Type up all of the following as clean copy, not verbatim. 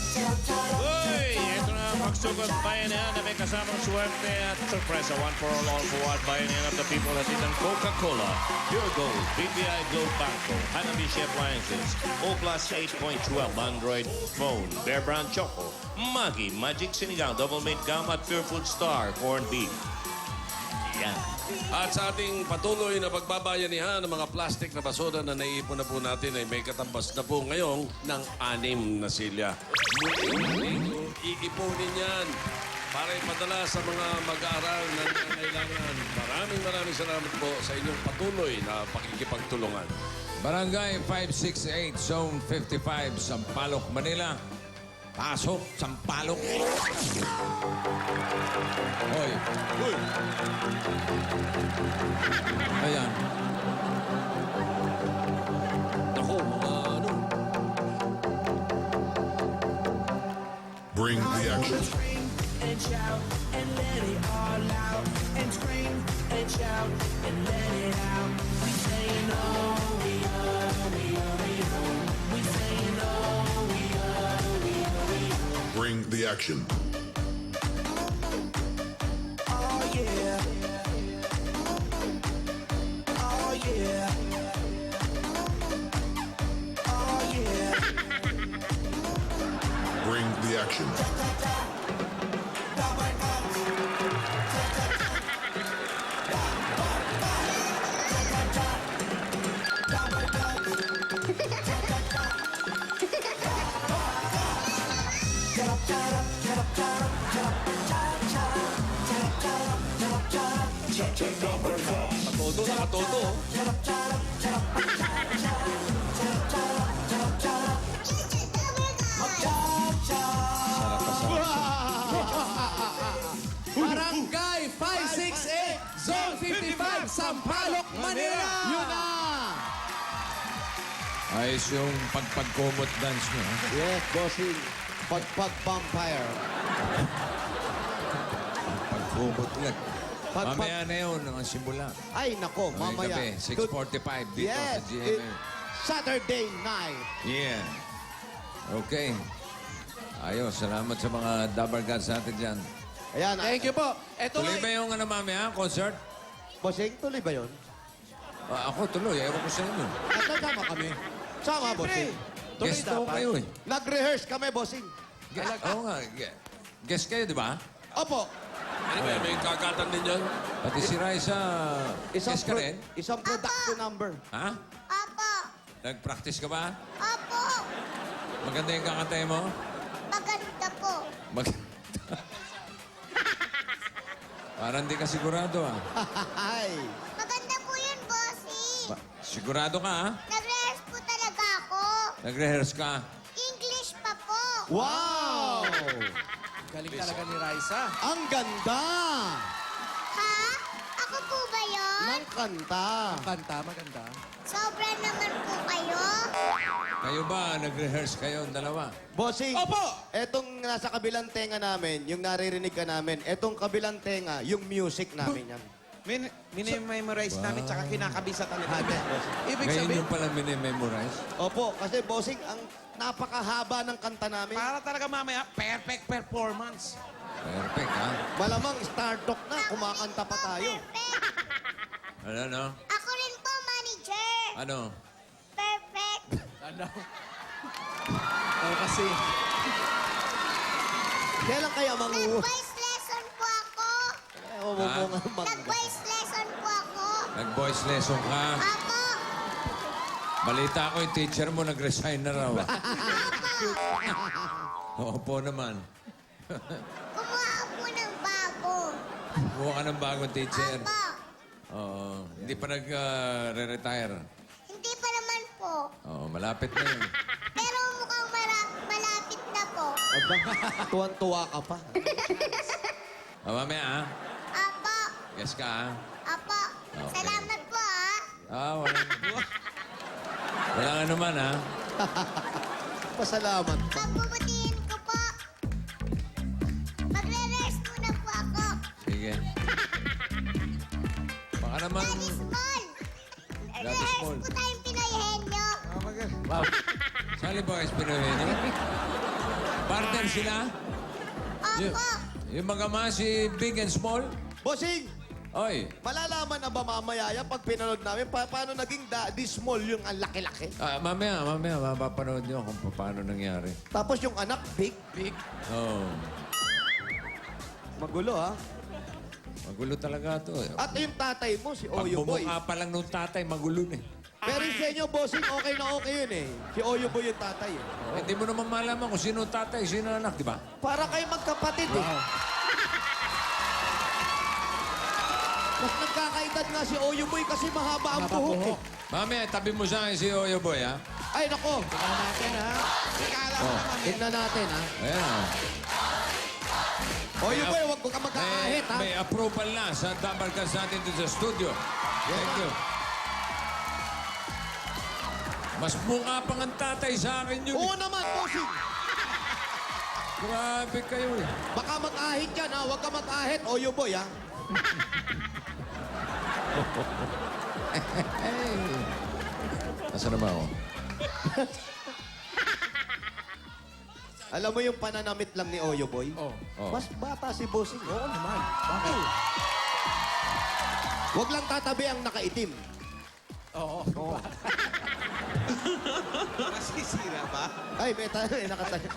Uy! Ito na ang magsugod bayanihan na may kasamang swerte at sorpresa. One for all for one bayanihan of the people at ng Coca-Cola, Pure Gold, BPI Globe Banco, Hanabishi Appliances, O Plus 8.12 Android phone, Bear Brand Choco, Maggi, Magic Sinigang, Double Mint Gum at Pure Food Star, Corned Beef. Yan. At sa ating patuloy na pagbabayanihan ng mga plastic na basura na naiipon na po natin ay may katambas na po ngayong ng 6 na silya. Iipunin yan para ipadala sa mga mag-aaral na nangangailangan. Maraming salamat po sa inyong patuloy na pakikipagtulungan. Barangay 568, Zone 55, Sampaloc, Manila. Pasok, Sampaloc. Hoy. Uy! Ayan. Ako, mga ano? Bring the action. And shout and let it all out and scream and shout and let it out. We say no, we are, we are, we are. We say no, we are, we are, we are. Bring the action. Oh yeah. Oh yeah. Oh yeah. Bring the action. Nakatodo, nakatodo. Sarap ka sarap. Barangay 568, Zone 55, Sampaloc, Manila! Yun na! Ayos yung pagpagkumot dance nyo. Ha? Yes, bossing. Pagpag vampire. Pagkumot lang. Pag- Mamaya na yun ang simula. Ay, nako, Ngayong mamaya. gabi, 6:45 dito Yes, sa GMA. Saturday night. Yeah. Okay. Ayos, salamat sa mga Dabar Gods natin dyan. Ayan. Thank you po. Ito Tuloy ay... ba yung ano mamaya, concert? Bossing, tuloy ba yun? Ako tuloy, ewan ko sa inyo. At kasama kami. Sama, bossing. Tuloy Guest ko dapat. kayo eh. Nag-rehearse kami, bossing. Oo nga, guest kayo, di ba? Opo. Ano ba, may kakatan din yan? Pati si Raisa, guest ka rin? Isang production number. Ha? Opo. Nag-practice ka ba? Opo. Maganda yung kakantay mo? Maganda po. Parang di ka sigurado ah. Ay. Maganda po yun, bossy. Sigurado ka ah? Nag-rehearse po talaga ako. Nag-rehearse ka? English pa po. Wow! Galing talaga ni Raisa. Ang ganda! Ha? Ako po ba yun? Ng kanta. Kanta, maganda. Sobra naman po kayo. Kayo ba, nag-rehearse kayo ang dalawa? Bossing, Opo! etong nasa kabilang tenga namin, yung naririnig ka namin, etong kabilang tenga, yung music namin yan. Minimemorize namin tsaka kinakabisa talaga. Hati, bossing. Ibig Ngayon sabihin, yung pala minimemorize? Opo, kasi bossing, ang napakahaba ng kanta namin. para talaga mamaya, perfect performance. Perfect ha? Malamang Star Talk na, kumakanta pa tayo. Perfect. Ano? Ako rin po, manager. Ano? Perfect. Ano? Kasi, Kailan kaya manguha? Nag-voice lesson po ako. Ewan mo Ha? nga mangga. Nag-voice lesson po ako. Nag-voice lesson ka? Ako. Balita ko yung teacher mo nag-resign na raw. Opo naman. Kumuha po ng bago. Buha ka ng bagong teacher. Opo. Oo. Hindi pa nag-re-retire. Hindi pa naman po. Oo, malapit na yun. Pero mukhang malapit na po. Aba, tuwan-tuwa ka pa. Mamaya, ha? Apo. Guess ka, ha? Apo. Okay. Salamat po, ha? Walang ano man, ha? Pasalamat. Pagbubutihin ko po. Magre-rest muna po ako. Sige. Baka naman... Daddy Small. Daddy Rehearse Small. po tayong Pinoyhen nyo. Wow. Sali ba kayo Pinoyeno? Partner sila? Opo. Yung mga si Big and Small? Bossing, Oy, malalaman na ba mamaya yan pag pinanood namin paano naging Daddy Small yung ang laki-laki? mamaya, mapapanood nyo kung paano nangyari. Tapos yung anak, big. Oh, Magulo, ha? magulo talaga to. At yung tatay mo, si Oyo Boy. Pagmumukha pa lang nung tatay, magulo na eh. Pero sa inyo, bossing, okay na okay yun eh. Si Oyo Boy yung tatay eh. Hindi mo naman malaman kung sino ang tatay, sino ang anak, di ba? Para kayo magkapatid eh. Mas nagkakaedad nga si Oyo Boy kasi mahaba ang buhok eh. Mamaya, tabi mo sa akin si Oyo Boy, ha? Ay, nako. Tingnan natin, ha? Tingnan natin, ha? Ayan, ha? Oyo Boy, huwag ko ka mag-aahit, ha? May approval na sa Dabarkas natin dito sa studio. Thank you. Mas mukha pang ang tatay sa akin yun. Oo naman, bossing. Grabe kayo eh. Baka mag-ahit yan, ha? Huwag ka mag-ahit, Oyo Boy, ha? Nasaan na ba ako? Alam mo yung pananamit lang ni Oyo Boy? Oh. Oh. Mas bata si bossing. Oo naman. Bakit? Huwag lang tatabi ang nakaitim. Oo. Masisira ba? Ay, may tayo, nakatayo.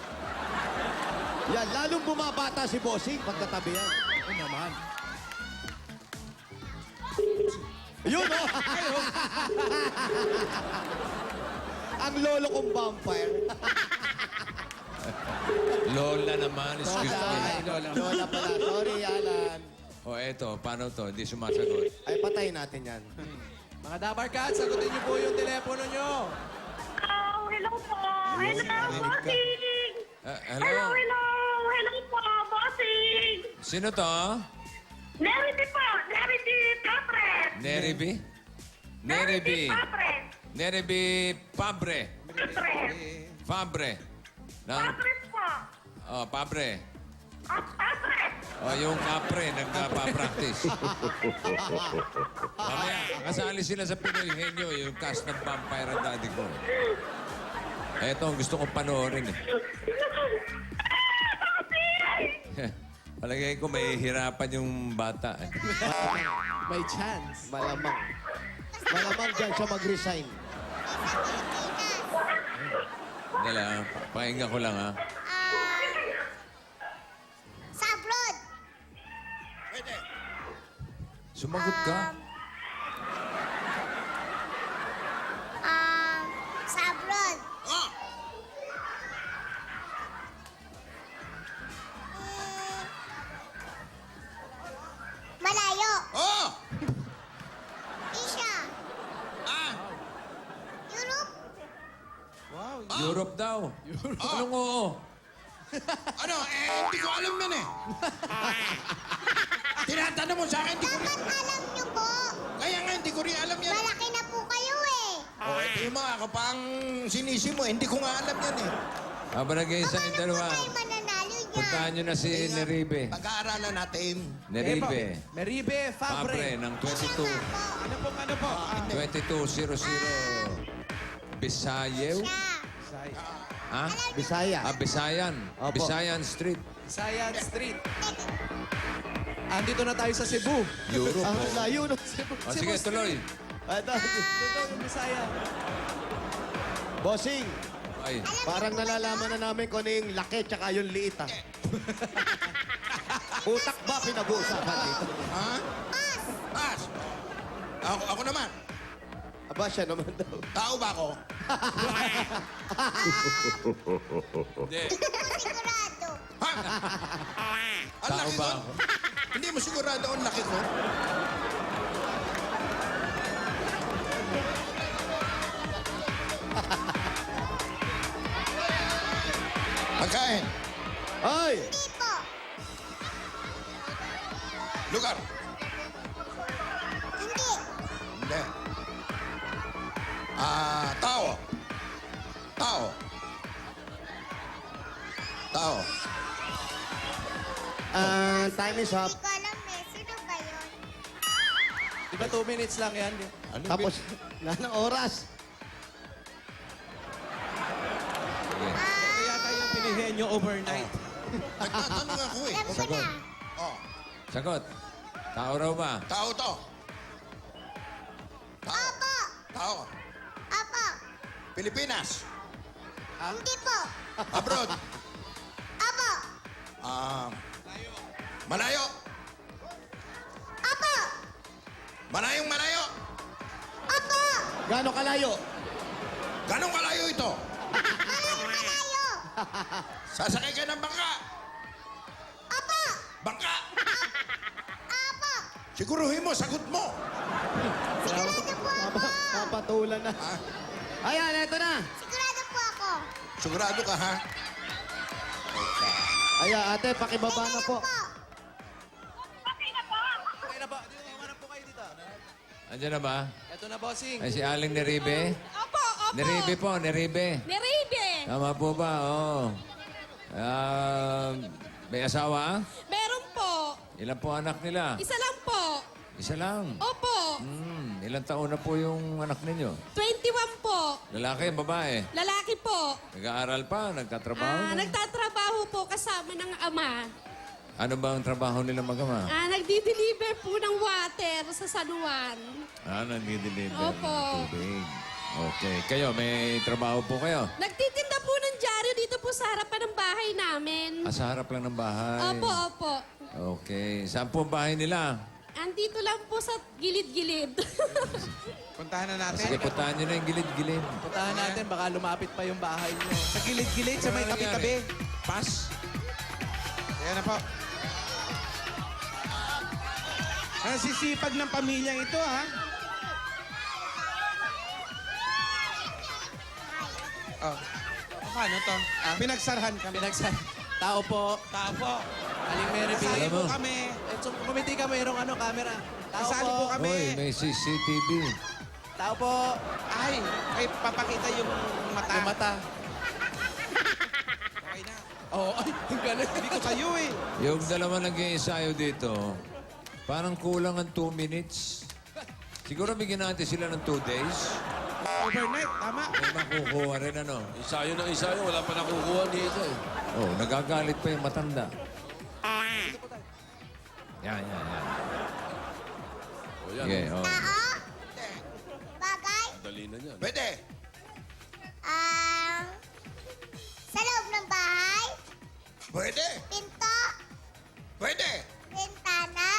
Yan, lalong bumabata si bossing pagkatabi yan. Oo naman. Yun, oh! Ang lolo kong vampire. Lola naman, excuse me. Ay, Lola pala. Sorry, Alan. O eto, paano to? Hindi sumasagot. Ay, patayin natin yan. Mga Dabarkat, sagutin niyo po yung telepono niyo. Oh, hello po. Hello, bossing. Hello? Hello po, bossing. Sino to? Nerity po, Nerity Papres. Neriby? Neriby. Papres. Neriby Pabre. Papres. Fabre. Ng, Papres po. oh, Pabre. Papres. O, yung kapre, nagpa-practice. Mamaya, kasali sila sa Pinoy Henyo, yung cast ng Vampire ang daddy ko. Eto, ang gusto kong panoorin eh. Palagay ko may hirapan yung bata eh. May chance. Malamang. Malamang dyan siya mag-resign. Dala, pakinggan ko lang ha. Sa abroad. Sumagot ka? Sa abroad. Malayo. Oh! Asia. Europe. Wow. Europe daw. Anong oo? Ano? Hindi ko alam yan eh. Tinatanong mo sa akin, hindi ko rin... Dapat alam nyo po. Kaya nga, hindi ko rin alam yan. Malaki na po kayo eh. Oh, ito yung mga ako pang sinisi mo, hindi ko nga alam yan eh. Habang nag-iisa yung dalawa, Tayo mananalo niya. puntahan nyo na si Neribe. Pag-aaralan natin. Neribe. Meribe Pabre Fabre. ng Ano po? 2200 Bisayew? Siya. Ha? Bisaya. Bisayan. Opo. Bisayan Street. Science Street. Andito na tayo sa Cebu. Europe. Ang oh. layo no? O sige, tuloy. Ito. Ito yung Bisaya. Bossing, Ay, parang nalalaman na namin kung ano yung laki tsaka yung liit, ha? Utak ba pinag-uusapan dito? Ha? Pas! Ako naman. Aba, siya naman daw. Tao ba ako? hindi. Sigurado. Ha? Ang Tao laki ba ko. ako? Hindi mo sigurado ang laki ko? Pagkain. Ay! Hindi po. Lugar. Hindi. Hindi. Tao. Tao. Tao. Time is up. Hindi ko alam eh. Sino ba yun? Di ba 2 minutes lang yan? Ano Tapos, wala ng oras. Sige. Ito yata yung pinihenyo overnight. Nagtatanong ako eh. Alam ko Sagot. na. Oh, Sagot. Tao raw ba? tao to. Tao. Opo. Tao. Opo. Pilipinas. Hindi po. Abroad. Opo. Malayo. Opo. Malayong malayo. Opo. Gano'ng kalayo? Ganong malayo ito? Walang malayo. Sasakay ka ng bangka. Opo. Bangka. Opo. Siguruhin mo, sagot mo. Sigurado po ako. Papatulan na. Ayan, eto na. Sigurado po ako. Sigurado ka, ha? Ayan, ate, pakibaba na po. Okay na po. Okay na ba? Umanap po kayo dito. Andiyan na ba? Ito na, bossing. Ay, si Aling Neribe? Opo, opo. Neribe po, Neribe. Neribe. Tama po ba? Oo. May asawa? Meron po. Ilan po anak nila? Isa lang po. Isa lang. Opo. Ilang taon na po yung anak ninyo? 21 po. Lalaki, babae? Lalaki po. Nag-aaral pa? Nagtatrabaho na? Nagtatrabaho po kasama ng ama. Ano ba ang trabaho nila mag-ama? Nagdi-deliver po ng water sa San Juan. Nagdi-deliver Opo. ng tubig. Okay. Kayo, may trabaho po kayo? Nagtitinda po ng dyaryo dito po sa harapan ng bahay namin. Sa harap lang ng bahay? Opo, opo. Okay. Saan po ang bahay nila? Andito lang po sa gilid-gilid. Puntahan na natin. Sige, puntahan nyo na yung gilid-gilid. Puntahan natin, baka lumapit pa yung bahay niyo. Sa gilid-gilid, sa may Ano tabi-tabi. nangyari? Pass? Ayan na po. Ang sisipag ng pamilyang ito, ha? Oh. Paano to? Pinagsarhan kami. Tao po. Tao po. Aling Mary B. Alam mo. kami. Kumiti ka, mayroong kami. Tao po. kami. Uy, may CCTV. Tao po. Ay, papakita yung mata. Yung mata. Okay na. Oo, ay, ang galing. Hindi ko kayo eh. Yung dalawa nag-iensayo dito, parang kulang ang 2 minutes. Siguro bigyan natin sila ng 2 days. Overnight, tama. May makukuha rin ano. Isayo ng isayo, wala pa nakukuha dito eh. Oh, nagagalit pa yung matanda. Yan. O yan, Sige, oh. Tao. Bagay. dali na yan. Pwede. Sa loob ng bahay. Pwede. Pinto. Pwede. Bintana.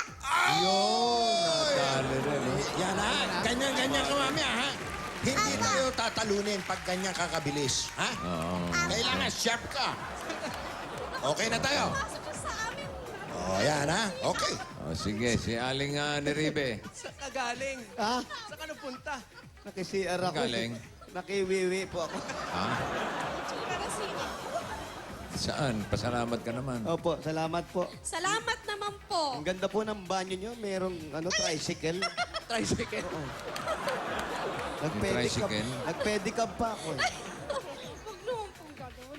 Yun, natali rin. Oh. Yan ha. Ganyan-ganyan ka mamaya ha. Hindi tayo tatalunin pag ganyan kakabilis. Ha? Oo. Kailangan sharp ka. Okay na tayo. Pasok po sa amin. Oh, yan ha. Okay. Oh, sige, si Aling Neribe. Saan ka galing? Ha? Saan ka napunta? Naki-CR ako. Galing? Nakiwiwi po ako. Ha? Saan? Pasalamat ka naman. Opo, salamat po. Salamat naman po. Ang ganda po ng banyo nyo. Merong tricycle. Tricycle. tricycle? Nagpedicab pa ako. Huwag naman pong gano'n.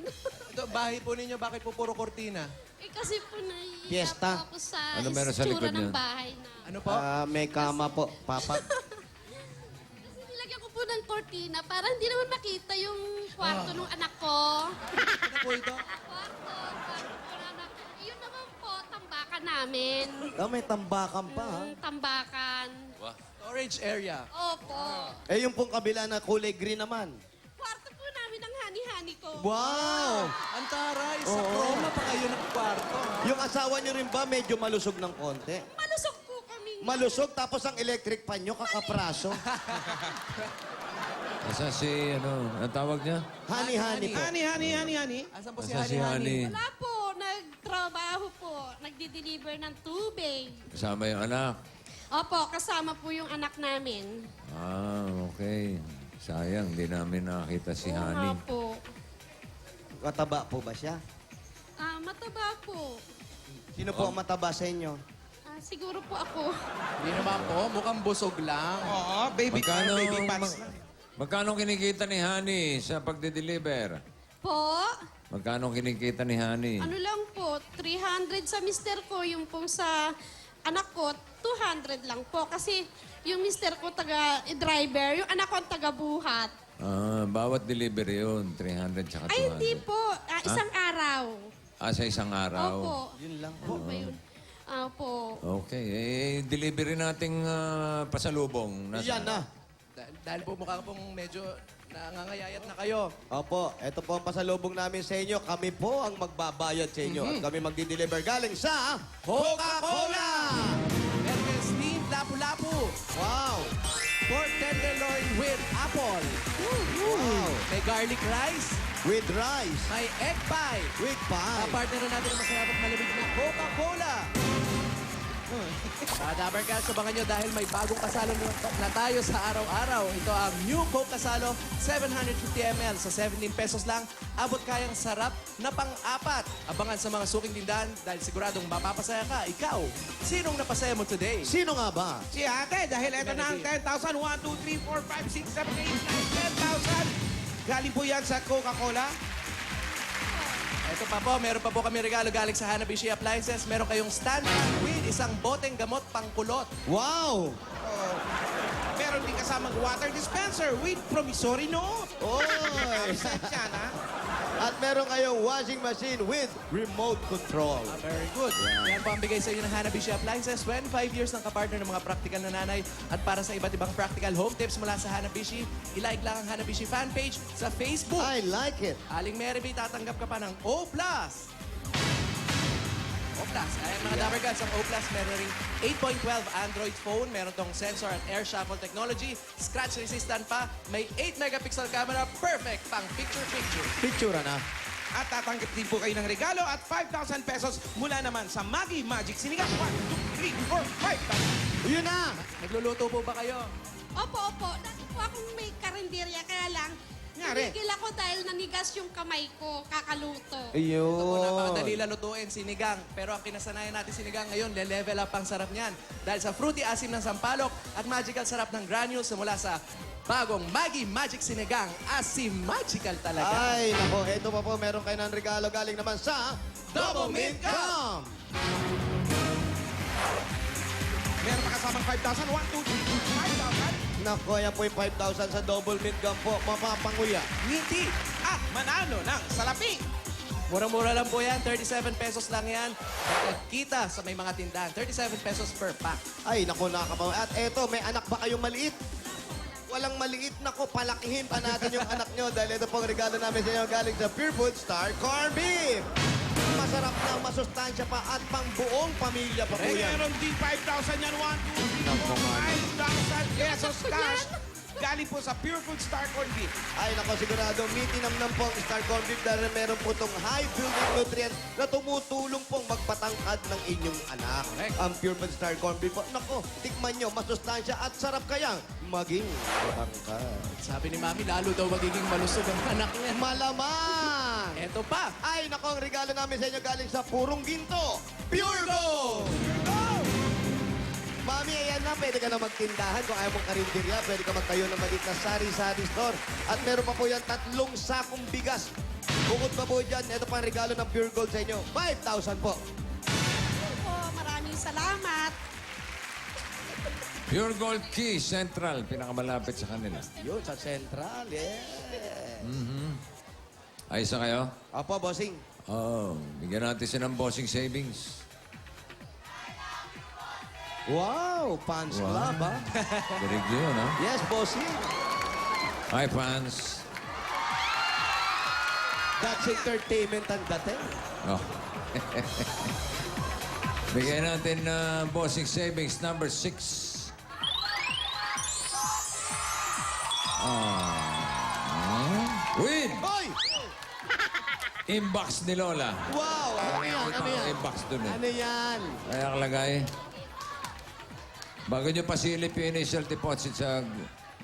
Ito, bahay po ninyo, bakit po puro kortina? Kasi po naiiyak Fiesta. po ako sa Ano meron sa likod itsura ng niyan? bahay na. Ano po? May kama po, papa. Kasi nilagyan ko po ng cortina para hindi naman makita yung kwarto ng anak ko. Ano po ito? Kwarto po ng anak ko. Yun naman po, tambakan namin. May tambakan pa, ha? Tambakan. Storage area. Opo. Eh, yung pong kabila na kulay green naman. Kwarto po namin ang hani-hani ko. Wow! Ang taray, sa Roma pa kayo ng kwarto. Yung asawa niyo rin ba medyo malusog ng konti? Malusog po kami. Malusog, tapos ang electric pan nyo, kakapraso. Asa si, ang tawag niya? Hani-hani po. Hani. Asan po si Asa si Hani? Wala po. Nagtrabaho po. Nagdi-deliver ng tubig. Kasama yung anak. Opo, kasama po yung anak namin. Okay. Sayang, hindi namin nakakita si Oo Hani. nga po. Kataba po ba siya? mataba po. Sino po ang mataba sa inyo? Siguro po ako. Hindi naman po, mukhang busog lang. Oo, baby Magkano, baby pants lang. magkano kinikita ni Honey sa pagde-deliver? Po? Magkano kinikita ni Honey? Ano lang po, 300 sa mister ko, yung pong sa anak ko, 200 lang po. Kasi yung mister ko taga-driver, yung anak ko ang taga-buhat. Bawat delivery yun, 300 tsaka 200. Ay, hindi po. Isang araw. Sa isang araw? Opo. Yun lang po. Ano ba yun? Po. Okay. Delivery nating pasalubong. Yan na. Dahil po mukha pong medyo nangangayayat na kayo. Opo, ito po ang pasalubong namin sa inyo. Kami po ang magbabayad sa inyo. At kami magdi-deliver galing sa Coca-Cola! Meron steamed lapu-lapu. Wow! Pork tenderloin with apple. Wow! May garlic rice. With rice. May egg pie. With pie. Kapartner na natin ang masarap at malamig na Coca-Cola. Dabber Cats, abangan nyo dahil may bagong kasalo na tayo sa araw-araw. Ito ang New Coke Kasalo, 750 ml sa 17 pesos lang. Abot kayang sarap na pang-apat. Abangan sa mga suking tindahan dahil siguradong mapapasaya ka. Ikaw, sinong napasaya mo today? Sino nga ba? Si ate, dahil ito na ang 10,000. 1, 2, 3, 4, 5, 6, 7, 8, 9, 10,000. Galing po yan sa Coca-Cola. Ito pa po, meron pa po kami regalo galing sa Hanabishi Appliances. Meron kayong stand with isang boteng gamot pangkulot. Wow! Meron din kasamang water dispenser with promissory note. Oy! Absent yan, ha? At meron kayong washing machine with remote control. Very good. Yan po ang bigay sa inyo ng Hanabishi Appliances. 25 years ng kapartner ng mga practical na nanay. At para sa iba't ibang practical home tips mula sa Hanabishi, ilike lang ang Hanabishi fan page sa Facebook. I like it. Aling Meremy, tatanggap ka pa ng O+. O+. Ayan mga Dabber Gods, ang O+, meron ring 8.12 Android phone, meron tong sensor at air shuffle technology, scratch resistant pa, may 8 megapixel camera, perfect pang picture-picture. Picture na. At tatanggap din po kayo ng regalo at 5,000 pesos mula naman sa Maggi Magic Sinigang. 1, 2, 3, 4, 5. Yun na! Nagluluto po ba kayo? Opo, opo. Dati po akong may karinderya, kaya lang, Nangyari? tumigil ako dahil nanigas yung kamay ko, kakaluto. Ito po, Ayun. napakadali lang lutuin, sinigang. Pero ang kinasanayan natin sinigang ngayon, le-level up ang sarap niyan. Dahil sa fruity asim ng sampalok at magical sarap ng granules na mula sa bagong Maggi Magic Sinigang. Asim magical talaga. Ay, nako, ito pa po, meron kayo ng regalo galing naman sa Double Mint Gum! Meron pa kasamang 5,000. 1, 2, 3, 5,000. Nako, yan po yung 5,000 sa double mint gum po. Mapapanguya. Ngiti at manalo ng salapi. Murang-mura lang po yan. 37 pesos lang yan. Kita sa may mga tindahan. 37 pesos per pack. Ay, nako, nakakabawa. At eto, may anak ba kayong maliit? Walang maliit, nako, palakihin pa natin yung anak nyo dahil ito pong regalo namin sa inyo galing sa Pure Food Star Corned Beef. Masarap na, masustansya pa at pang buong pamilya pa po yan. Meron din 5,000 yan. 1, 2, 3, 4, 5,000 pesos cash. Galing po sa Pure Food Star Corned Beef. Ay, nako, sigurado, mitinamnam po ang Star Corned Beef dahil meron po itong high building nutrients na tumutulong pong magpatangkad ng inyong anak. Correct. Ang Pure Food Star Corned Beef po, nako, tikman nyo, masustansya at sarap kayang maging matangkad. Sabi ni Mami, lalo daw magiging malusog ang anak niya. Malamang! Eto pa. Ay, nako, ang regalo namin sa inyo galing sa Purong Ginto. Pure Gold! Mami, ayan na. Pwede ka na magtindahan. Kung ayaw mong karinderya, pwede ka magtayo ng maliit na sari-sari store. At meron pa po yan 3 sakong bigas. Bukod pa po dyan, ito pa ang regalo ng Pure Gold sa inyo. 5,000 po. Opo, maraming salamat. Pure Gold Key Central, pinakamalapit sa kanila. Yun, sa Central. Yeah. Ayos na kayo? Apo, bossing. Bigyan natin siya ng bossing savings. Wow, fans club, ha? Very good, ha? Yes, bossing. Hi, fans. That's entertainment ang dating. Oh. Bigyan natin bossing savings number 6. Win! Hoy! Inbox ni Lola. Wow! Ano yan? Ano yan? Inbox dun eh. Ano yan? Kaya nakalagay. Bago nyo pasilip yung initial deposit sa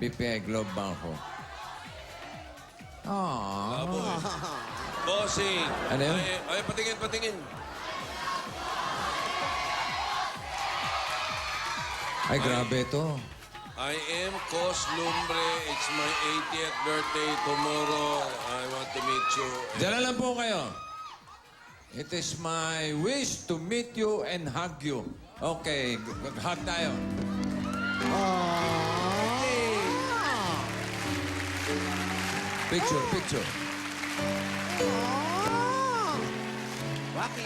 BPI Globe Banco. Bossing. Ano yun? Ay, patingin. Ay, grabe ito. I am Cos Lumbre. It's my 80th birthday tomorrow. I want to meet you. Diyan lang po kayo. It is my wish to meet you and hug you. Okay, hug tayo. Picture.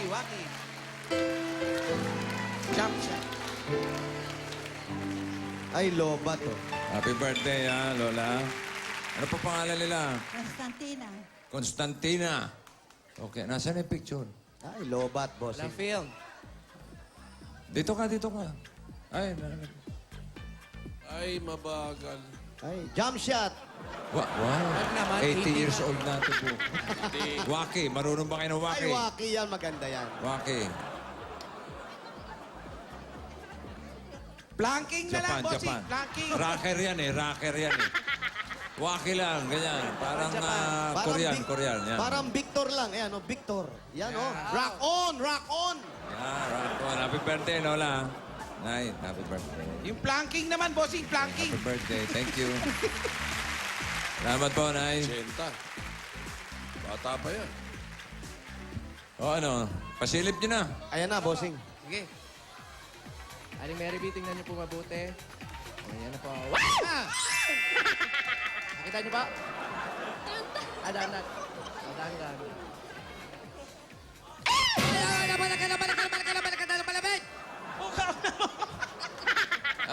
Waki. Jump shot. Ay, loba to. Happy birthday, ha, Lola. Ano pa pangalan nila? Constantina. Constantina. Okay, nasaan yung picture? Ay, lobat, bossing. Walang film. Dito ka. Ay, Ay, mabagal. Ay, jump shot. wow. Wag naman, 80 years old na ito po. Hindi. Waki, marunong ba kayo ng Ay, waki? waki yan. Maganda yan. Waki. Planking na lang, bossing. Japan. Planking. Rocker yan eh. Waki lang, ganyan. Parang Korean. Yan. Parang Victor lang. Ayan, oh, Victor. Yan, oh. Rock on! Yan, rock on. Happy birthday, Lola. Nay, happy birthday. Yung planking naman, bossing. Planking. Happy birthday. Thank you. Salamat po, Nay. 80. Bata pa yan. O ano, pasilip nyo na. Ayan na, bossing. Sige. Aling Mary B, tingnan niyo po mabuti. Ayan na po. Wow! Nakita niyo ba? Adan.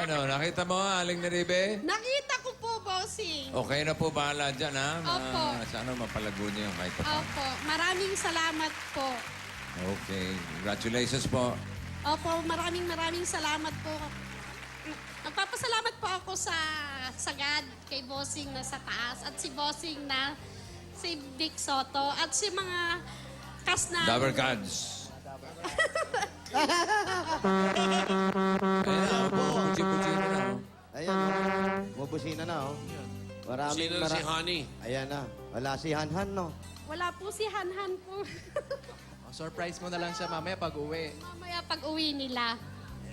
Ano, nakita mo, Aling Neribe? Nakita ko po, bossing. Okay na po, bahala dyan, ha? Opo. Sana mapalago niyo yung microphone. Opo, maraming salamat po. Okay, congratulations po. Opo, maraming salamat po. Nagpapasalamat po ako sa sagad kay Bossing na sa taas at si Bossing na si Vic Soto at si mga kas na... Dabber Cards. Ayan, puchi-puchi na na. Ayan, oh. Bubusina na, oh. Sino si Honey? Ayan na. Wala si Hanhan, no? Wala po si Hanhan po. Surprise mo na lang siya mamaya pag uwi. Mamaya pag uwi nila.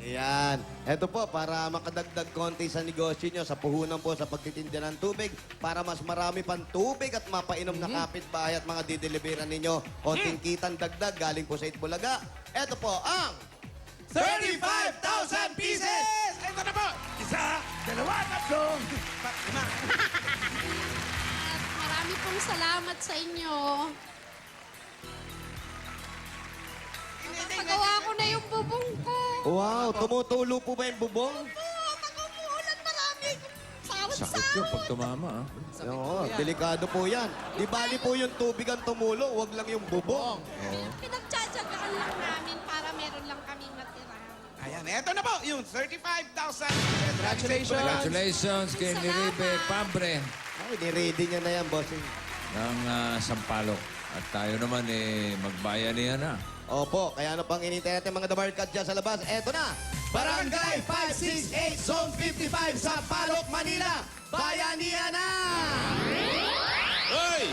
Ayan. Ito po, para makadagdag konti sa negosyo nyo, sa puhunan po sa pagtitinda ng tubig, para mas marami pang tubig at mapainom na kapitbahay at mga dideliveran ninyo. Konting kitang dagdag galing po sa Itbulaga. Ito po ang 35,000 pieces! Ito na po! Isa, dalawa, tatlo! At marami pong salamat sa inyo. Pagawa ko na yung bubong ko. Wow, tumutulo po ba yung bubong? Pag umuulan, marami Sakit yun sahod-sahod. pag tumama, ha? Oo, delikado po yan. Di bali po yung tubig ang tumulo, wag lang yung bubong. Pinagtsatsagaan lang namin para meron lang kaming matira. Ayan, eto na po, yung 35,000. Congratulations kay Salamat. Neribe Pabre Ay, ni-ready nyo na yan, bossing. ng Sampaloc. At tayo naman, magbayanihan na. Opo, kaya ano pang inintay natin mga dabarkad dyan sa labas? Eto na! Barangay 568 Zone 55 sa Palok, Manila! Bayanihan na! Hoy!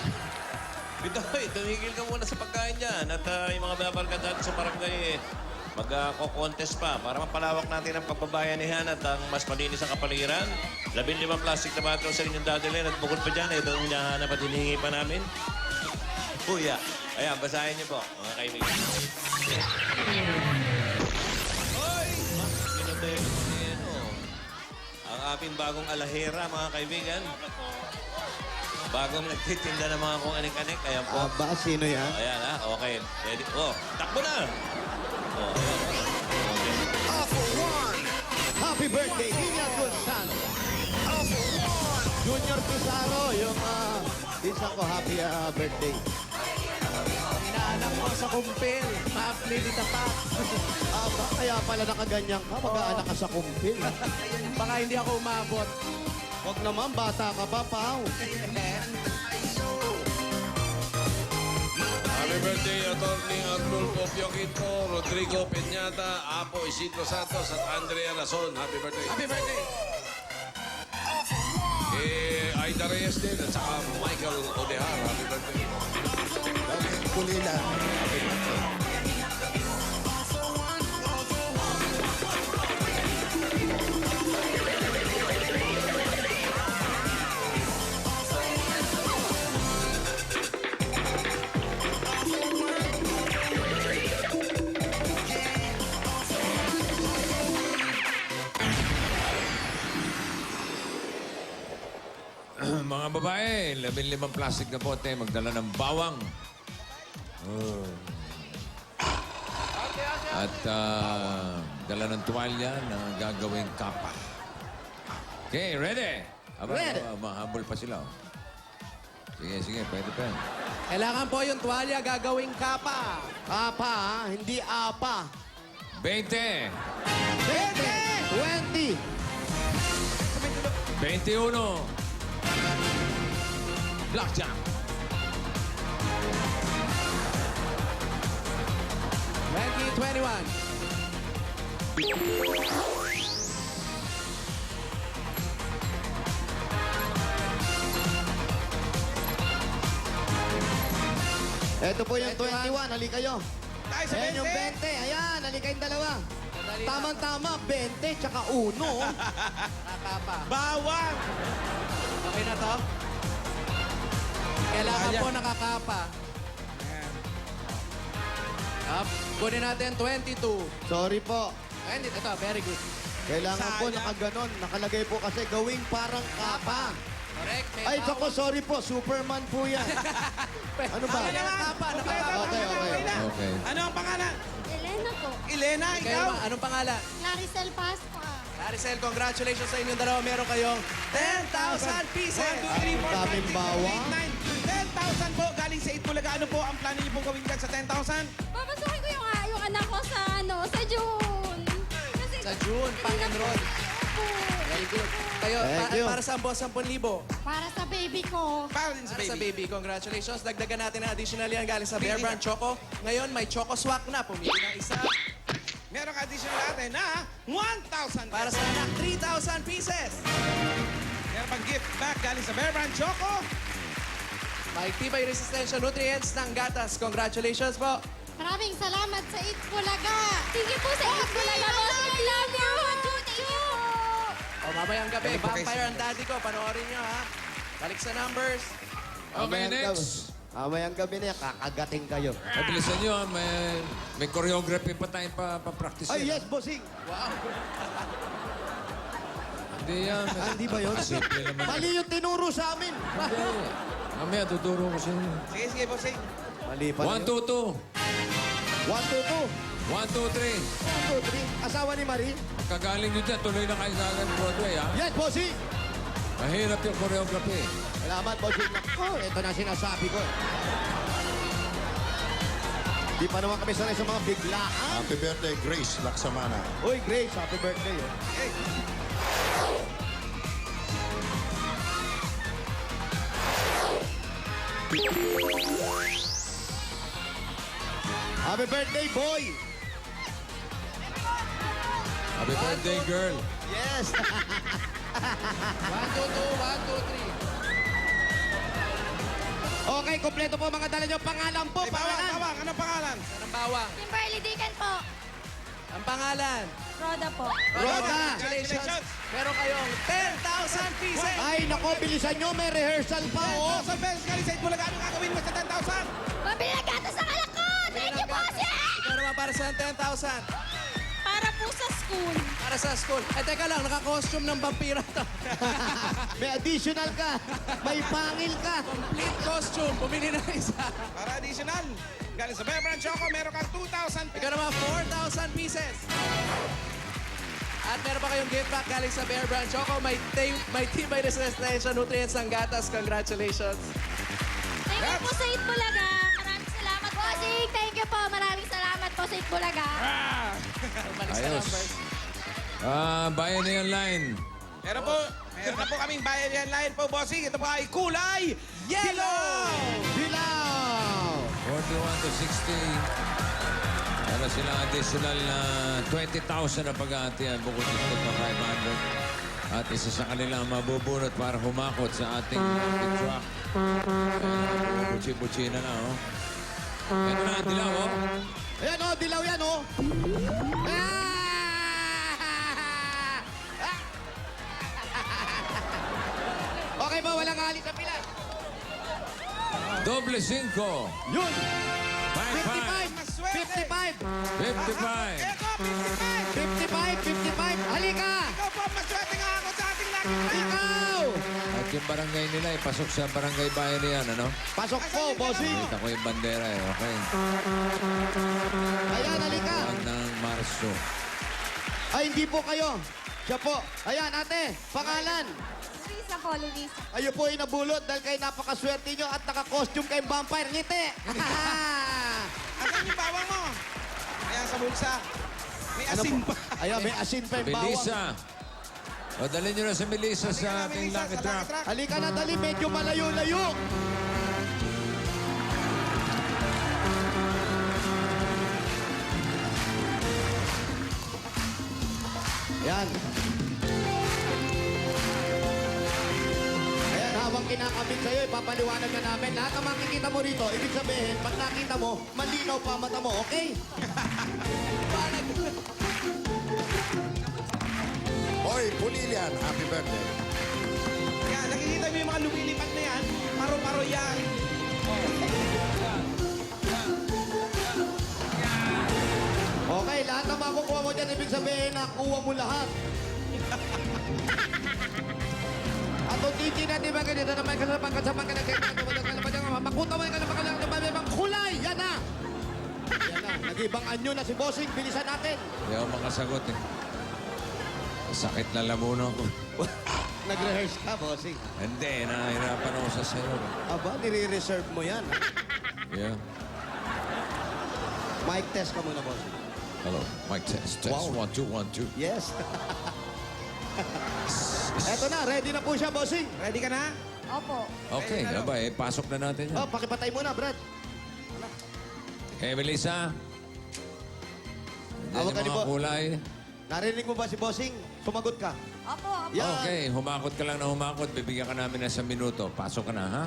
Bitoy, tumigil ka muna sa pagkain dyan. At yung mga babarkad natin sa barangay, magko-contest pa para mapalawak natin ang pagbabayanihan at ang mas malinis ang kapaligiran. 15 plastic na bato sa inyong dadalhin at bukod pa dyan, ito ang hinahanap at hinihingi pa namin. Kuya, ayan, basahin niyo po, mga kaibigan. Hoy! Pinatay ko yan, oh. Ang ating bagong alahera, mga kaibigan. Bagong nagtitinda ng mga kung anik-anik. Ayan po. Aba, sino yan? Ayan, ha? Okay. Ready? Oh, takbo na! Oh, ayan. Happy birthday, Junior Gonzalo! Junior Pizarro, yung isa ko, happy birthday. Inaanak mo sa kumpil. Ma-play dita pa. Aba, kaya pala nakaganyan ka, mag-aanak ka sa kumpil. Baka hindi ako umabot. Huwag naman, bata ka pa, Pao. Happy birthday, Atty. Arnulfo Pioquito, Rodrigo Peñata, Apo Isidro Santos at Andrea Razon. Happy birthday. Happy birthday! Aida Reyes din at saka Michael Odehar. Happy birthday. puli lang. Mga babae, 15 plastic na bote, magdala ng bawang. At dala ng tuwalya na gagawing kapa. Okay, ready? Ready. Mahabol pa sila. Oh. Sige, sige, pwede pa yan. Kailangan po yung tuwalya gagawing kapa. Apa, ha? Hindi apa. 20, 20! 21, blackjack, 21. Ito po yung 21. Halika kayo. Tayo sa Ayan yung 20. Ayan, halika yung dalawa. Tamang-tama, 20 tsaka 1. Kapa. Bawang! Okay na to? Kailangan po nakakapa. Up. Kunin natin 22. Sorry po. And ito, very good. Kailangan po nakaganon. Nakalagay po kasi gawing parang kapa. Correct. May Ay, bawang. sako, sorry po. Superman po yan. Ano ba? Nakakapa, nakakapa. Okay. okay. Ano ang pangalan? Elena po. Elena, Kayo ikaw? naman, anong pangalan? Claricel Pascua. Maricel, congratulations sa inyong dalawa. Meron kayong 10,000 pieces. 1, 2, 3, 4, 5, 6, Daming 7, bawang. 8, 9. 10,000 po galing sa 8 Bulaga. Ano po ang plano niyo pong gawin dyan sa 10,000? Papasukin ko yung anak ko sa sa June. Kasi, Sa June, pang-enroll. Very good. Kayo, Thank you. para sa boss, 10,000. para sa baby ko. Para din sa Para sa baby. baby, congratulations. Dagdagan natin ng additional yan galing sa Bear Brand Choco. Ngayon, may Choco Swak na. Pumili ng isa. Meron ka additional natin na 1,000 Para sa anak, 3,000 pieces. Meron pang gift back galing sa Bear Brand Choco. May tibay resistensya nutrients ng gatas. Congratulations po. Maraming salamat sa Eat Bulaga. Thank you po sa Eat Bulaga. I love you. Thank you. O mamayang gabi, Galing po kay Vampire ang daddy ko. Panoorin nyo, ha? Balik sa numbers. Okay, next. Amayang gabi na yan, kakagating kayo. Ay, bilisan nyo, may choreography pa tayong pa-practice. Ay, yes, bossing. Hindi yan. Hindi ba yun? Simple naman. Mali yung tinuro sa amin. Hindi. Mamaya, tuturo ko sa inyo. Sige, sige, bossing. Mali pa 1, 2, 2. 1, 2, 2. 1, 2, 3. 1, 2, 3. Asawa ni Marie? Kagaling nyo dyan, tuloy na kayo sa akin Broadway, ha? Yes, bossing. Mahirap yung choreography. Salamat, bossing. Oh, ito na sinasabi ko. Di pa naman kami sanay sa mga biglaan. Happy birthday, Grace Laksamana. Uy, Grace, happy birthday. Oh. Happy birthday, boy! Happy birthday, girl. Yes! 1, 2, 2, 1, 2, 3. Okay, kompleto po mga dala nyo. Pangalan po, Ay, bawang, pangalan. bawang. Anong pangalan? Anong bawang? Kimberly Deacon po. Ang pangalan? Roda po. Roda! Congratulations. Meron kayong 10,000 pieces. Ay, nako, bilisan nyo. May rehearsal pa, oh. 10,000 pesos galing sa 8 Bulaga. Anong gagawin mo sa 10,000? Mabili ng gatas sa anak ko. Thank you po, sir. Ikaw naman para sa 10,000. Para po sa school. Para sa school. Eh, teka lang, naka-costume ng vampira to. May additional ka. May pangil ka. Complete costume. Pumili na isa. Para additional. Galing sa Bear Brand Choco, meron kang 2,000 Ikaw naman, 4,000 pieces. At meron pa kayong gift pack galing sa Bear Brand Choco. May tibay resistensya nutrients ng gatas. Congratulations. Thank you po sa Eat Bulaga. Maraming salamat po. Bossing, thank you po. Maraming salamat po sa Eat Bulaga. Balik sa Ayos. numbers. Bayanihan line. Meron na po kaming bayan yan line po, bossing. Ito po ay kulay yellow! Dilaw! 41 to 60. Meron silang additional na 20,000 na pag-aatian bukod dito pa 500. At isa sa kanila ang mabubunot para humakot sa ating lucky truck. Butsi-butsi na na, oh. Ito na, dilaw, oh. Ayan, oh, dilaw yan, oh. Ah! Okay ba? Walang hali sa pila. Doble 5. Yun. 55. 55. 55. Eko, 55! 55. Halika. Ikaw po, maswerte nga ako sa ating laki. Ikaw. At yung barangay nila, pasok sa barangay bayan na yan, ano? Pasok po, bossing. Kita ko yung bandera, eh. Okay. Ayan, halika. 1 ng Marso. Ay, hindi po kayo. Siya po. Ayan, ate. Pangalan. Luisa po, Luisa. Kayo po ay nabulot dahil kayo napakaswerte nyo at naka-costume kayong vampire. Ngiti. Asan yung bawang mo? Ayan, sa bulsa. May Ano asin po? pa. Ayan, may asin pa yung bawang. Melissa. O, dalhin nyo na si Melissa Halika sa na, ating Melissa, lucky sa truck. Lucky Truck. Halika na, dali. Medyo malayo-layo. Yan. Ayan, habang kinakabit sa'yo, ipapaliwanag na namin. Lahat ng makikita mo rito, ibig sabihin, pag nakita mo, malinaw pa ang mata mo, okay? Hoy, Pulilian, happy birthday. Yan, nakikita mo yung mga lumilipad na yan. Paro-paro yan. Okay, lahat ng makukuha mo dyan, ibig sabihin, nakuha mo lahat. At kung titi na di ba ganito naman kasabang ka na makuta mo ka na bang kulay! Yan na! Yan na, nag-ibang anyo na si Bossing, bilisan natin. Hindi ako makasagot, eh. Sakit na lamuno ko. Nag-rehearse ka, Bossing. Hindi, nahihirapan ako sa sayo. Aba, nire-reserve mo yan. Yeah. Mic test ka muna, Bossing. Hello, mic test. Test. Wow. 1, 2, 1, 2. Yes. Eto na, ready na po siya, Bossing. Ready ka na? Opo. Okay, abay, pasok na natin yan. Oh, pakipatay muna, Brad. Okay, Melissa. Diyan Hawak ka yung ni mga Bo- kulay. Narinig mo ba si Bossing? Sumagot ka. Opo, opo. Yan. Okay, humakot ka lang na humakot. Bibigyan ka namin ng 1 minuto. Pasok ka na, ha?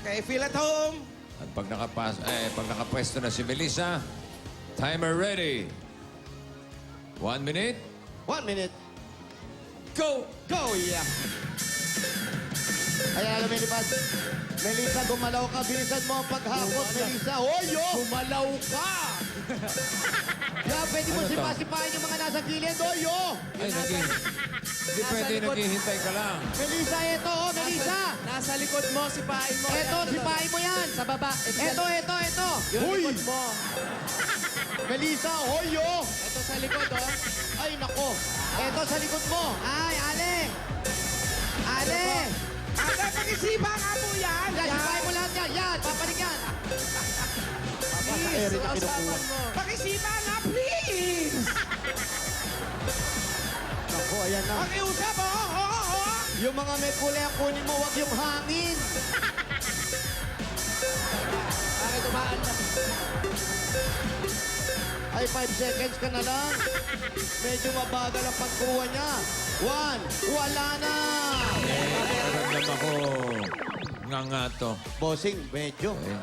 Okay, feel at home. At pag nakapwesto na si Melissa, timer ready. 1 minute. 1 minute. Go! Go, yeah. Ay, alam mo, Lipad. Melissa, gumalaw ka. Bilisan mo ang paghakot, Melissa. Hoy, yo! Gumalaw ka! Yeah, pwede mo Ano to? sipa-sipahin yung mga nasa gilid. Hoy, yo! Ay, Hindi pwede, naghihintay ka lang. Melissa, eto, oh, Melissa! Nasa likod mo, sipain mo. Eto, sipahin mo yan. Sa baba. Eto, eto, eto. Yung Hoy! likod mo. Melissa, hoy, yo! Ito sa likod, oh. Ay, nako. Eto, sa likod mo. Ay, Ale! Ale! Ada, pag-isipa nga po yan. Yan, sipahin mo lahat yan. Yan, papanig yan. Aba, sa ere na kinukuha. Pag-isipa nga, please. Nako, ayan na. Pakiusap, oh. Yung mga may kulay ang kunin mo, wag yung hangin. Bakit tumaan na? Ay, 5 seconds ka na lang. Medyo mabagal ang pagkuha niya. 1, wala na. Naramdam ako nga to. Bossing, medyo. Okay.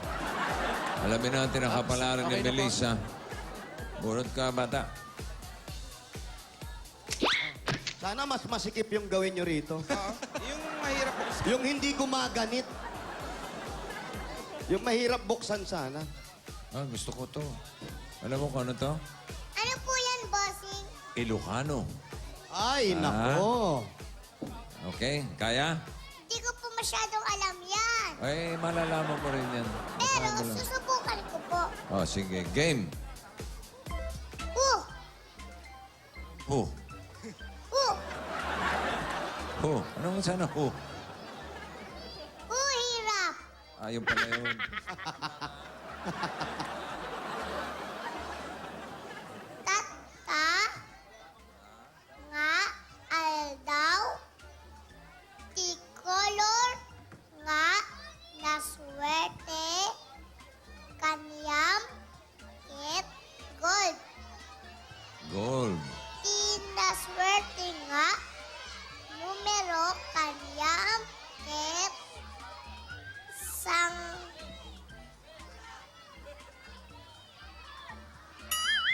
Alamin natin ang kapalaran ni Okay na po. Melissa. Bunot ka, bata. Sana mas masikip yung gawin nyo rito. Yung mahirap po. Yung hindi gumaganit. Yung mahirap buksan sana. Ah, gusto ko to. Alam mo kung ano to? Ano po yan, bossing? Ilocano. Ay, nako. Okay, kaya? Hindi ko po masyadong alam yan. Ay, malalaman mo rin yan. Pero Baka mo lang. susubukan ko po. Oh, sige. Game. Uh, Who? uh, Who? Anong sana who? hirap. Ayun pala yun. Tata, nga, aldaw, tikolor, nga, naswerte, kanyam, kit, gold. Gold. Tinaswerte nga, numero, kanyam, kit, sang,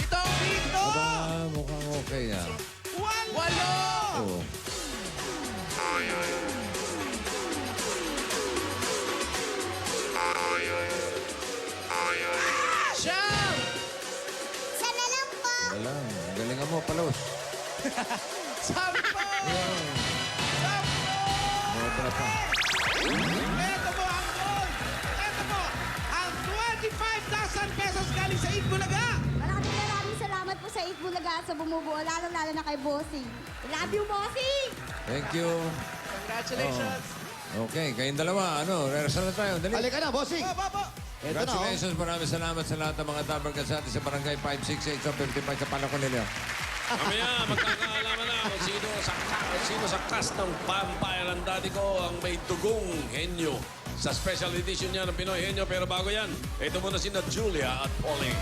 Ito, dito! Mukhang okay ah. 8! Oo. Siyam! Sana lang po. Wala. Galingan mo, Palos. 10! Yan. 10! Sobra pa. Ito po ang gold! Ito po, ang 25,000 pesos galing sa Itbulaga! Maraming salamat po sa Itbulaga sa bumubuo, lalo na kay Bossing. Love you, Bossing! Thank you. Congratulations! Okay, kayong dalawa, rehearsal na tayo. Dali. Halika na, bossing. Baba! Ito na, oh. Congratulations, maraming salamat sa lahat ng mga tabarkas sa atin sa Barangay 568 sa 55 sa Palakon nila. Mamaya, magkakaalaman na kung sino sa cast ng Vampire ang Daddy Ko ang may dugong henyo sa special edition niya ng Pinoy Henyo. Pero bago yan, ito muna sina Julia at Pauline.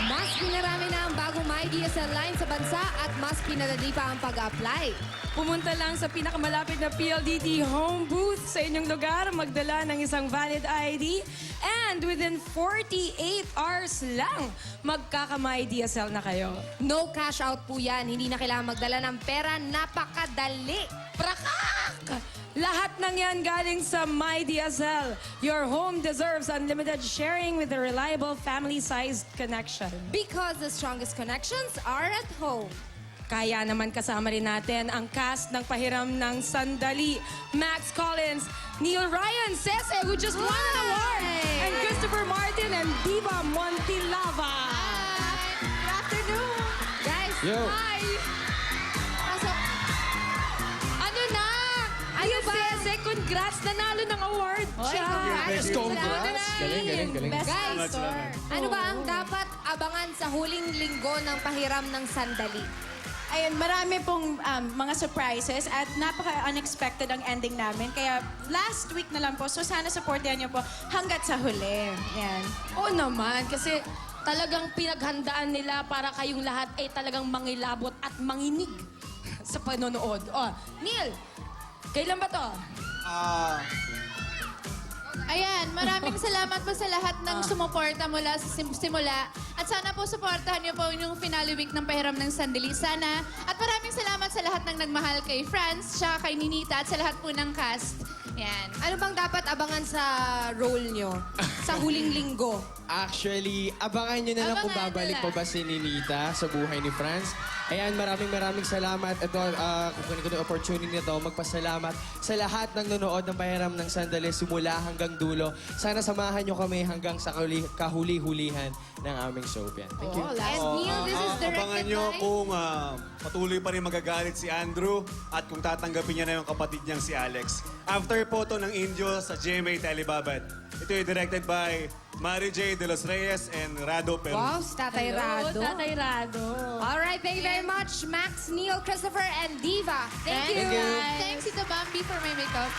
Mas pinarami na ang bagong MyDSL line sa bansa at mas pinadali pa ang pag-apply. Pumunta lang sa pinakamalapit na PLDT home booth sa inyong lugar, magdala ng isang valid ID, and within 48 hours lang, magkaka-My DSL na kayo. No cash out po yan. Hindi na kailangan magdala ng pera. Napakadali. Prakak! Lahat ng yan galing sa My DSL. Your home deserves unlimited sharing with a reliable family-sized connection. Because the strongest connections are at home. Kaya naman kasama rin natin ang cast ng Pahiram ng Sandali, Max Collins, Neil Ryan Sese, who just won an award, and Christopher Martin and Diva Montilava. Good afternoon. Guys, hi. Pasok. Ano na? Ano ba? Sese, congrats! Nanalo ng award siya. Congrats. Guys, ano ba ang dapat abangan sa huling linggo ng Pahiram ng Sandali? Ayun, marami pong mga surprises at napaka-unexpected ang ending namin. Kaya last week na lang po, so sana supportihan niyo po hanggat sa huli. Yan. Oo naman, kasi talagang pinaghandaan nila para kayong lahat ay talagang mangilabot at manginig sa panonood. Oh, Neil, kailan ba to? Ayan, maraming salamat po sa lahat ng sumuporta mula sa simula. At sana po supportahan niyo po yung finale week ng Pahiram ng Sandali. Sana. At maraming salamat sa lahat ng nagmahal kay Franz, tsaka kay Ninita, at sa lahat po ng cast. Yan. Ano bang dapat abangan sa role nyo sa huling linggo? Actually, abangan nyo na lang kung Abangan babalik nila. pa ba si Ninita sa buhay ni Franz. Ayan, maraming salamat. Ito, kukunin ko yung opportunity na ito, magpasalamat sa lahat ng nanonood ng Pahiram ng Sandali simula hanggang dulo. Sana samahan nyo kami hanggang sa kahuli-hulihan ng aming soap yan. Thank you. And Neil, this is directed Abangan nyo by... kung patuloy pa rin magagalit si Andrew at kung tatanggapin niya na yung kapatid niyang si Alex. After po to ng Indio sa GMA Telebabad. Ito ay directed by Mary J. De Los Reyes and Rado Perez. Wow, Tatay Rado. Tatay Rado. Alright, thank you very much, Max, Neil, Christopher, and Diva. Thank you. Thanks, Tito Bambi, for my makeup.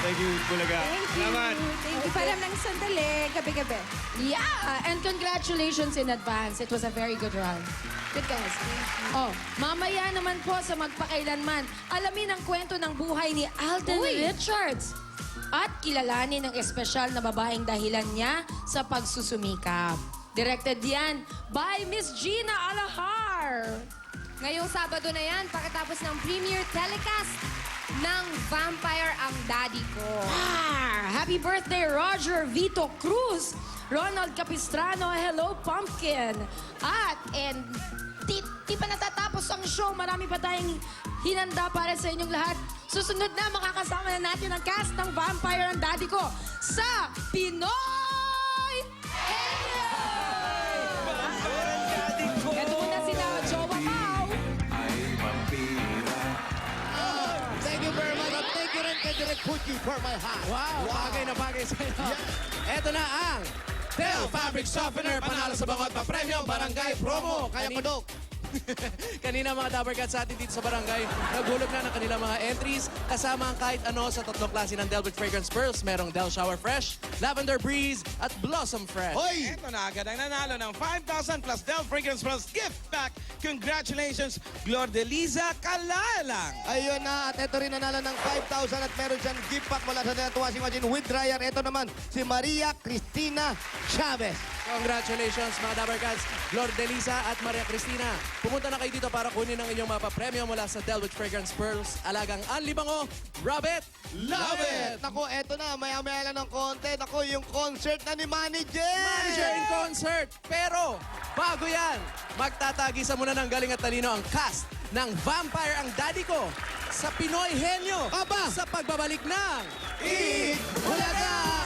Thank you, Bulaga. Salamat. Thank you. Pahiram ng Sandali, gabi-gabi. Yeah, and congratulations in advance. It was a very good run. Good guys. Oh, mamaya naman po sa magpakailanman, alamin ang kwento ng buhay ni Alden Richards. At kilalanin ang espesyal na babaeng dahilan niya sa pagsusumikap. Directed yan by Miss Gina Alahar. Ngayong Sabado na yan, pagkatapos ng premiere telecast ng Vampire ang Daddy Ko. Happy birthday, Roger Vito Cruz, Ronald Capistrano, hello, Pumpkin. Di pa natatapos ang show, marami pa tayong hinanda para sa inyong lahat. Susunod na, makakasama na natin ang cast ng Vampire ang Daddy Ko sa Pinoy Henyo! Ito muna sila, Jowa Pao. Thank you very much. At thank you rin kay Direk Pucci for my hat. Wow, bagay na bagay sa inyo. Ito na ang Del Fabric Softener, panalo sa bangot pa premyo, barangay promo. Kaya padok. Kanina mga Dabber Cats sa atin dito sa barangay, naghulog na ng kanilang mga entries kasama ang kahit ano sa tatlong klase ng Del with Fragrance Pearls. Merong Del Shower Fresh, Lavender Breeze, at Blossom Fresh. Hoy! Ito na agad ang nanalo ng 5,000 plus Del Fragrance Plus gift pack. Congratulations, Glordeliza Kalalang. Ayun na, at ito rin nanalo ng 5,000 at meron siyang gift pack mula sa Del washing machine with dryer. Ito naman, si Maria Cristina Chavez. Congratulations mga Dabber Cats, Glordeliza at Maria Cristina. Pumunta na kayo dito para kunin ang inyong mga papremyo mula sa Del with Fragrance Pearls. Alagang Anli Bango, Rub It, Love It! Naku, eto na, maya-maya lang ng konti. Naku, yung concert na ni Manny J! Manager in concert. Pero, bago yan, magtatagisa muna ng galing at talino ang cast ng Vampire ang Daddy Ko sa Pinoy Henyo. Aba! Sa pagbabalik ng Eat Bulaga!